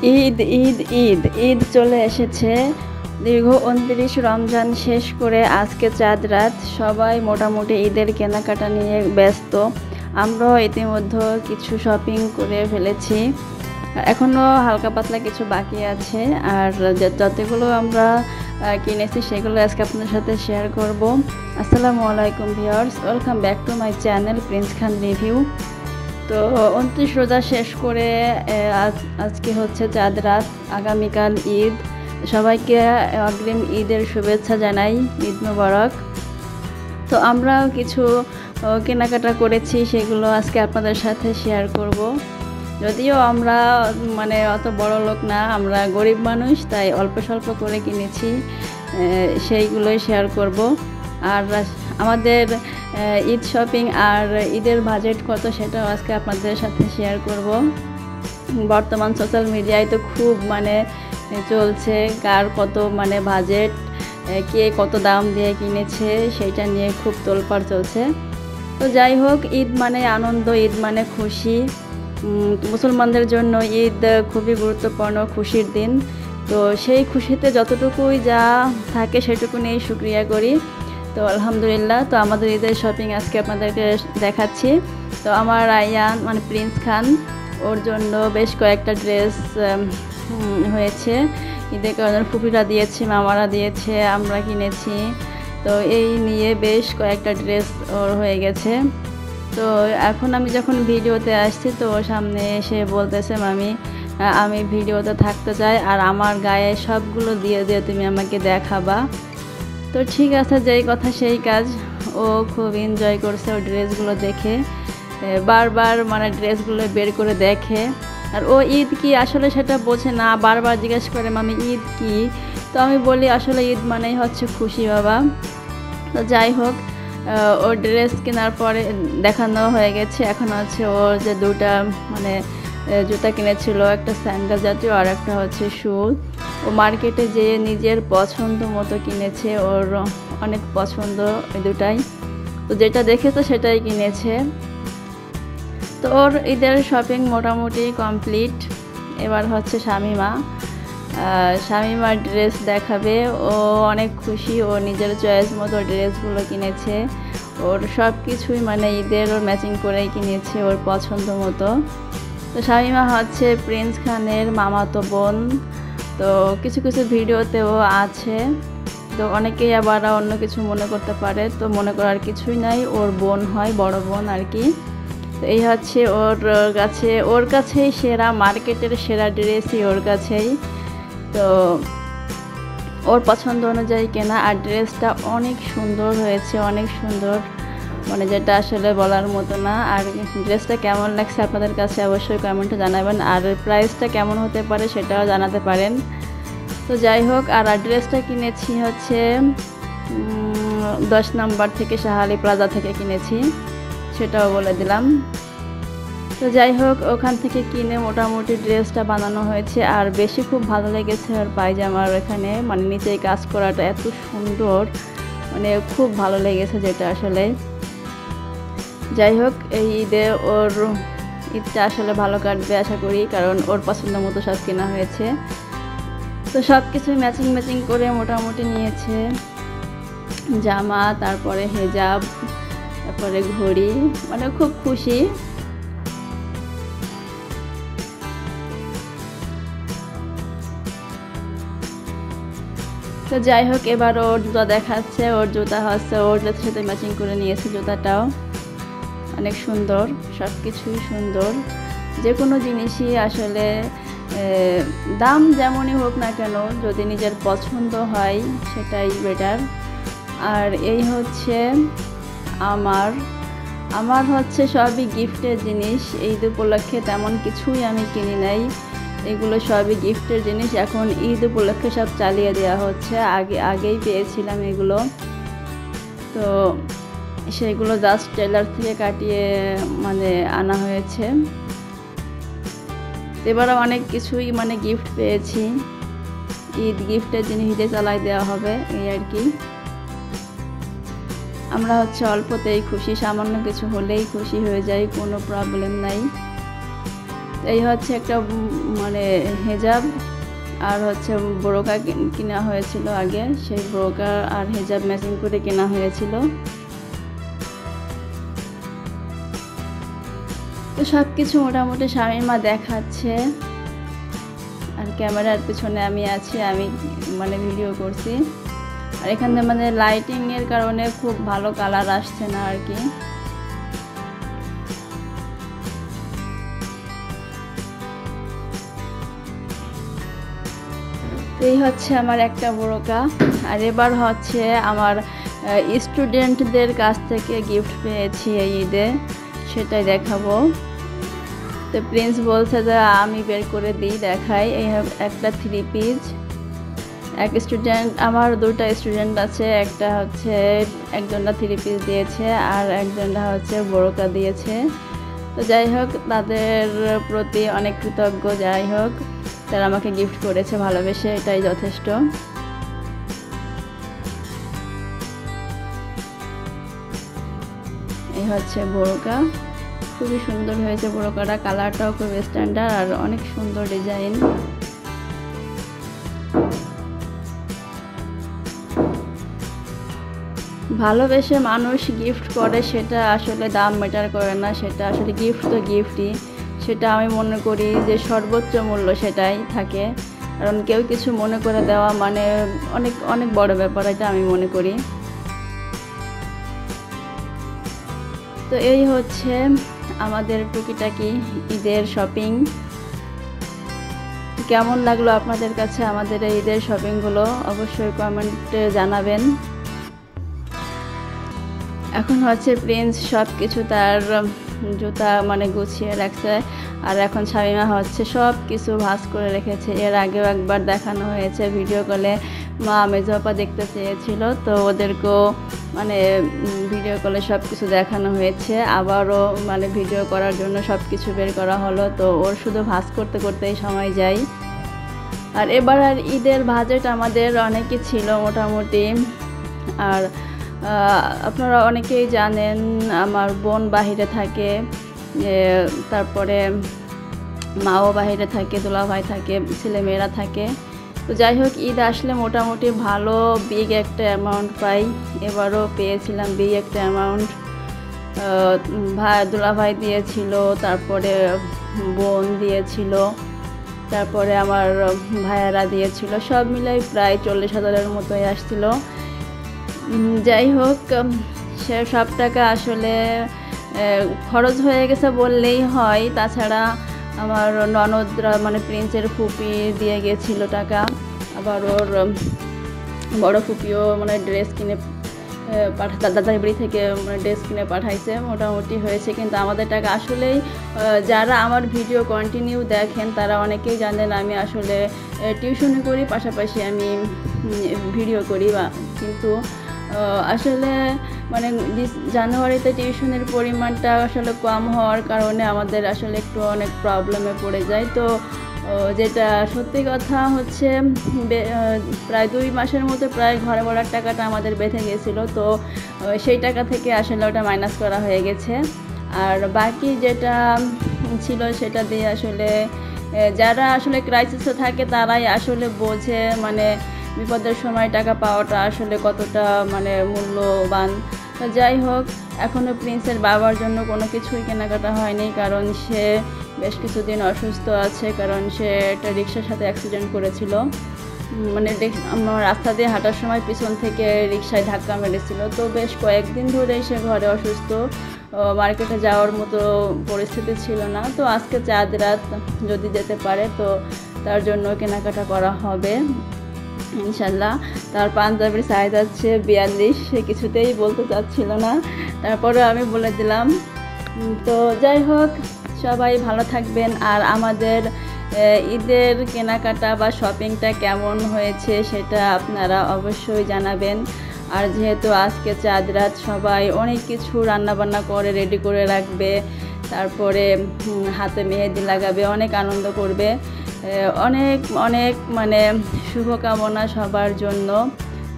ঈদ ঈদ ঈদ ঈদ চলে এসেছে। দীর্ঘ ২৯ রমজান শেষ করে আজকে চাঁদ রাত। সবাই মোটামুটি ঈদের কেনাকাটা নিয়ে ব্যস্ত। আমরাও ইতিমধ্যে কিছু শপিং করে ফেলেছি, এখনও হালকা পাতলা কিছু বাকি আছে। আর যতগুলো আমরা কিনেছি সেগুলো আজকে আপনাদের সাথে শেয়ার করব। আসসালামু আলাইকুম viewers, welcome back to my channel Prince Khan review. তো ২৯ রোজা শেষ করে আজকে হচ্ছে চাঁদ রাত, আগামীকাল ঈদ। সবাইকে অগ্রিম ঈদের শুভেচ্ছা জানাই, ঈদ মোবারক। তো আমরাও কিছু কেনাকাটা করেছি, সেগুলো আজকে আপনাদের সাথে শেয়ার করব। যদিও আমরা অত বড় লোক না, আমরা গরিব মানুষ, তাই অল্প স্বল্প করে কিনেছি, সেইগুলোই শেয়ার করব। আর আমাদের ঈদ শপিং আর ঈদের বাজেট কত সেটাও আজকে আপনাদের সাথে শেয়ার করব। বর্তমান সোশ্যাল মিডিয়ায় তো খুব চলছে কার কত বাজেট, কে কত দাম দিয়ে কিনেছে সেইটা নিয়ে খুব তোলপাড় চলছে। তো যাই হোক, ঈদ আনন্দ, ঈদ খুশি। মুসলমানদের জন্য ঈদ খুবই গুরুত্বপূর্ণ, খুশির দিন। তো সেই খুশিতে যতটুকুই যা থাকে সেটুকু নিয়েই শুকরিয়া করি। তো আলহামদুলিল্লাহ। তো আমাদের ঈদের শপিং আজকে আপনাদেরকে দেখাচ্ছি। তো আমার আয়ান প্রিন্স খান, ওর জন্য বেশ কয়েকটা ড্রেস হয়েছে ঈদের কারণে। ফুপিরা দিয়েছে, মামারা দিয়েছে, আমরা কিনেছি। তো এই নিয়ে বেশ কয়েকটা ড্রেস ওর হয়ে গেছে। তো এখন আমি যখন ভিডিওতে আসছি, তো ওর সামনে এসে বলতেছে, মামি আমি ভিডিওতে থাকতে চাই, আর আমার গায়ে সবগুলো দিয়ে দিয়ে তুমি আমাকে দেখাবা। তো ঠিক আছে, যেই কথা সেই কাজ। ও খুব এনজয় করছে ও ড্রেসগুলো দেখে, বারবার ড্রেসগুলো বের করে দেখে। আর ও ঈদ কি আসলে সেটা বোঝে না, বারবার জিজ্ঞেস করে, মামি ঈদ কি? তো আমি বলি আসলে ঈদ মানেই হচ্ছে খুশি বাবা। তো যাই হোক, ওর ড্রেস কেনার পরে দেখানো হয়ে গেছে। এখন হচ্ছে ওর যে দুটা জুতা কিনেছিল, একটা স্যান্ডেল জাতীয় আর একটা হচ্ছে শু। ও মার্কেটে যেয়ে নিজের পছন্দ মতো কিনেছে, ওর অনেক পছন্দ এই দুটাই। তো যেটা দেখেছে সেটাই কিনেছে। তো ওর ঈদের শপিং মোটামুটি কমপ্লিট। এবার হচ্ছে শামিমার ড্রেস দেখাবে। ও অনেক খুশি, ও নিজের চয়েস মতো ড্রেসগুলো কিনেছে। ওর সব কিছুই ঈদের ওর ম্যাচিং করেই কিনেছে, ওর পছন্দ মতো। তো শামিমা হচ্ছে প্রিন্স খানের মামাতো বোন। তো কিছু কিছু ভিডিওতেও আছে। তো অনেকেই আবার অন্য কিছু মনে করতে পারে, তো মনে করার কিছুই নাই, ওর বোন হয়, বড় বোন আর কি। তো এই হচ্ছে ওর কাছেই সেরা, মার্কেটের সেরা ড্রেসই ওর কাছেই। তো ওর পছন্দ অনুযায়ী কেনা, আর ড্রেসটা অনেক সুন্দর হয়েছে, অনেক সুন্দর, যেটা আসলে বলার মতো না। আর ড্রেসটা কেমন লাগছে আপনাদের কাছে অবশ্যই কমেন্টে জানাবেন, আর প্রাইসটা কেমন হতে পারে সেটাও জানাতে পারেন। তো যাই হোক, আর ড্রেসটা কিনেছি হচ্ছে 10 নম্বর থেকে, শাহালি প্লাজা থেকে কিনেছি, সেটাও বলে দিলাম। তো যাই হোক, ওখান থেকে কিনে মোটামুটি ড্রেসটা বানানো হয়েছে। আর বেশি খুব ভালো লেগেছে ওর পায়জামার এখানে নিচে কাজ করাটা এত সুন্দর, খুব ভালো লেগেছে যেটা আসলে। যাই হোক, এই ঈদে ওর ঈদটা আসলে ভালো কাটবে আশা করি, কারণ ওর পছন্দ মতো সব কেনা হয়েছে। তো সব কিছু ম্যাচিং করে মোটামুটি নিয়েছে, জামা, তারপরে হিজাব, তারপরে ঘড়ি, খুব খুশি। তো যাই হোক, এবার ওর জুতা দেখাচ্ছে। ওর জুতা হচ্ছে ওর ড্রেসের সাথে ম্যাচিং করে নিয়েছে, জুতাটাও অনেক সুন্দর, সব কিছুই সুন্দর। যে কোনো জিনিসই আসলে দাম যেমনই হোক না কেন, যদি নিজের পছন্দ হয় সেটাই বেটার। আর এই হচ্ছে আমার হচ্ছে সবই গিফটের জিনিস। ঈদ উপলক্ষে তেমন কিছুই আমি কিনি নাই, এগুলো সবই গিফটের জিনিস। এখন ঈদ উপলক্ষে সব চালিয়ে দেওয়া হচ্ছে, আগেই পেয়েছিলাম এগুলো। তো সেগুলো জাস্ট টেলার থেকে কাটিয়ে আনা হয়েছে। এবারও অনেক কিছুই গিফট পেয়েছি, ঈদ গিফটের জিনিস ঈদে চালাই দেওয়া হবে, এই আর কি। আমরা হচ্ছে অল্পতেই খুশি, সামান্য কিছু হলেই খুশি হয়ে যাই, কোনো প্রবলেম নাই। এই হচ্ছে একটা মানে হেজাব আর হচ্ছে বোরকা কিনা হয়েছিল আগে, সেই বোরকা আর হেজাব ম্যাচিং করে কেনা হয়েছিল। তো সব কিছু মোটামুটি শামীমা দেখাচ্ছে, আর ক্যামেরার পিছনে আমি আছি, আমি মানে ভিডিও করছি। আর এখানে মানে লাইটিংয়ের কারণে খুব ভালো কালার আসছে না আর কি। এই হচ্ছে আমার একটা বোরকা। আর এবার হচ্ছে আমার স্টুডেন্টদের কাছ থেকে গিফট পেয়েছি এই ঈদে, সেটাই দেখাবো। তো প্রিন্স বলছে যে আমি বের করে দিই, দেখাই। এই একটা 3 পিস। এক স্টুডেন্ট, আমার 2টা স্টুডেন্ট আছে, একটা হচ্ছে একজনটা 3 পিস দিয়েছে আর একজনটা হচ্ছে বোরকা দিয়েছে। তো যাই হোক, তাদের প্রতি অনেক কৃতজ্ঞ। যাই হোক, তারা আমাকে গিফট করেছে ভালোবেসে, এটাই যথেষ্ট। এই হচ্ছে বোরকা, খুবই সুন্দর হয়েছে বোরকাটা, কালারটাও খুব স্ট্যান্ডার্ড আর অনেক সুন্দর ডিজাইন। ভালোবেসে মানুষ গিফট করে, সেটা আসলে দাম ম্যাটার করে না, সেটা আসলে গিফট তো গিফটই। সেটা আমি মনে করি যে সর্বোচ্চ মূল্য সেটাই থাকে, কারণ কেউ কিছু মনে করে দেওয়া মানে অনেক অনেক বড় ব্যাপার, এটা আমি মনে করি। তো এই হচ্ছে আমাদের টুকিটাকি ঈদের শপিং। কেমন লাগলো আপনাদের কাছে আমাদের এই ঈদের শপিংগুলো অবশ্যই কমেন্টে জানাবেন। এখন হচ্ছে প্রিন্স সব কিছু তার জুতা মানে গুছিয়ে রাখছে, আর এখন শামীমা হচ্ছে সব কিছু ভাঁজ করে রেখেছে। এর আগেও একবার দেখানো হয়েছে ভিডিও কলে, মা মেজপা দেখতে চেয়েছিল, তো ওদেরকেও মানে ভিডিও কলে সব কিছু দেখানো হয়েছে। আবারও মানে ভিডিও করার জন্য সব কিছু বের করা হলো, তো ওর শুধু ভাঁজ করতে করতেই সময় যায়। আর এবার আর ঈদের বাজেট আমাদের অনেকই ছিল মোটামুটি। আর আপনারা অনেকেই জানেন আমার বোন বাহিরে থাকে, তারপরে মাও বাহিরে থাকে, দুলাভাই থাকে, ছেলেমেয়েরা থাকে। তো যাই হোক, ঈদ আসলে মোটামুটি ভালো বিগ একটা অ্যামাউন্ট পাই। এবারও পেয়েছিলাম বিগ একটা অ্যামাউন্ট। দুলাভাই দিয়েছিল, তারপরে বোন দিয়েছিল, তারপরে আমার ভাইয়ারা দিয়েছিল, সব মিলাই প্রায় 40,000-এর মতোই আসছিল। যাই হোক, সে সব টাকা আসলে খরচ হয়ে গেছে বললেই হয়। তাছাড়া আমার ননদরা মানে প্রিন্সের ফুপি দিয়ে গেছিল টাকা, আবার ওর বড় ফুপিও মানে ড্রেস কিনে দাদার বাড়ি থেকে মানে ড্রেস কিনে পাঠাইছে, মোটামুটি হয়েছে। কিন্তু আমাদের টাকা আসলেই, যারা আমার ভিডিও কন্টিনিউ দেখেন তারা অনেকেই জানেন আমি আসলে টিউশনি করি, পাশাপাশি আমি ভিডিও করি। কিন্তু আসলে মানে জানুয়ারিতে টিউশনের পরিমাণটা আসলে কম হওয়ার কারণে আমাদের আসলে একটু অনেক প্রবলেমে পড়ে যায়। তো যেটা সত্যি কথা হচ্ছে, প্রায় 2 মাসের মতো প্রায় ঘরে ভাড়ার টাকাটা আমাদের বেঁধে গেছিলো, তো সেই টাকা থেকে আসলে ওটা মাইনাস করা হয়ে গেছে। আর বাকি যেটা ছিল সেটা দিয়ে আসলে যারা আসলে ক্রাইসিসে থাকে তারাই আসলে বোঝে মানে বিপদের সময় টাকা পাওয়াটা আসলে কতটা মানে মূল্যবান। যাই হোক, এখনও প্রিন্সের বাবার জন্য কোনো কিছুই কেনাকাটা হয়নি, কারণ সে বেশ কিছুদিন অসুস্থ আছে, কারণ সে একটা রিক্সার সাথে অ্যাক্সিডেন্ট করেছিল। মানে আমার রাস্তা দিয়ে হাঁটার সময় পিছন থেকে রিক্সায় ধাক্কা মেরেছিল। তো বেশ কয়েকদিন ধরেই সে ঘরে অসুস্থ, মার্কেটে যাওয়ার মতো পরিস্থিতি ছিল না। তো আজকে চাঁদ রাত, যদি যেতে পারে তো তার জন্য কেনাকাটা করা হবে ইনশাল্লাহ। তার পাঞ্জাবির সাইজ আছে 42, সে কিছুতেই বলতে চাচ্ছিল না, তারপরে আমি বলে দিলাম। তো যাই হোক, সবাই ভালো থাকবেন। আর আমাদের ঈদের কেনাকাটা বা শপিংটা কেমন হয়েছে সেটা আপনারা অবশ্যই জানাবেন। আর যেহেতু আজকে চাঁদ রাত, সবাই অনেক কিছু রান্নাবান্না করে রেডি করে রাখবে, তারপরে হাতে মেহেদি লাগাবে, অনেক আনন্দ করবে। অনেক অনেক মানে শুভকামনা সবার জন্য।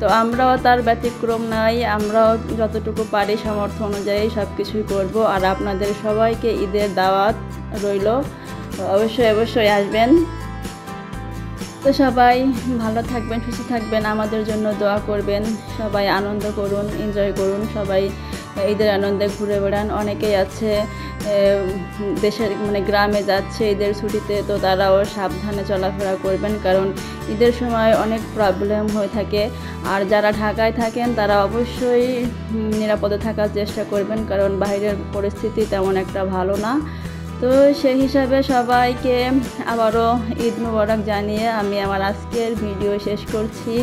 তো আমরাও তার ব্যতিক্রম নাই, আমরাও যতটুকু পারি সামর্থ্য অনুযায়ী সব কিছুই করবো। আর আপনাদের সবাইকে ঈদের দাওয়াত রইল। তো অবশ্যই আসবেন। তো সবাই ভালো থাকবেন, সুস্থ থাকবেন, আমাদের জন্য দোয়া করবেন। সবাই আনন্দ করুন, এনজয় করুন, সবাই ঈদের আনন্দে ঘুরে বেড়ান। অনেকেই আছে দেশের গ্রামে যাচ্ছে ঈদের ছুটিতে, তো তারাও সাবধানে চলাফেরা করবেন, কারণ ঈদের সময় অনেক প্রবলেম হয়ে থাকে। আর যারা ঢাকায় থাকেন তারা অবশ্যই নিরাপদে থাকার চেষ্টা করবেন, কারণ বাইরের পরিস্থিতি তেমন একটা ভালো না। তো সেই হিসাবে সবাইকে আবারও ঈদ মুবারক জানিয়ে আমি আমার আজকের ভিডিও শেষ করছি।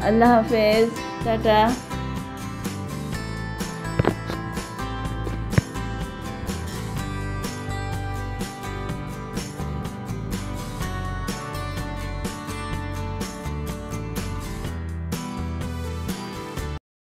আল্লাহ হাফেজ, টাটা।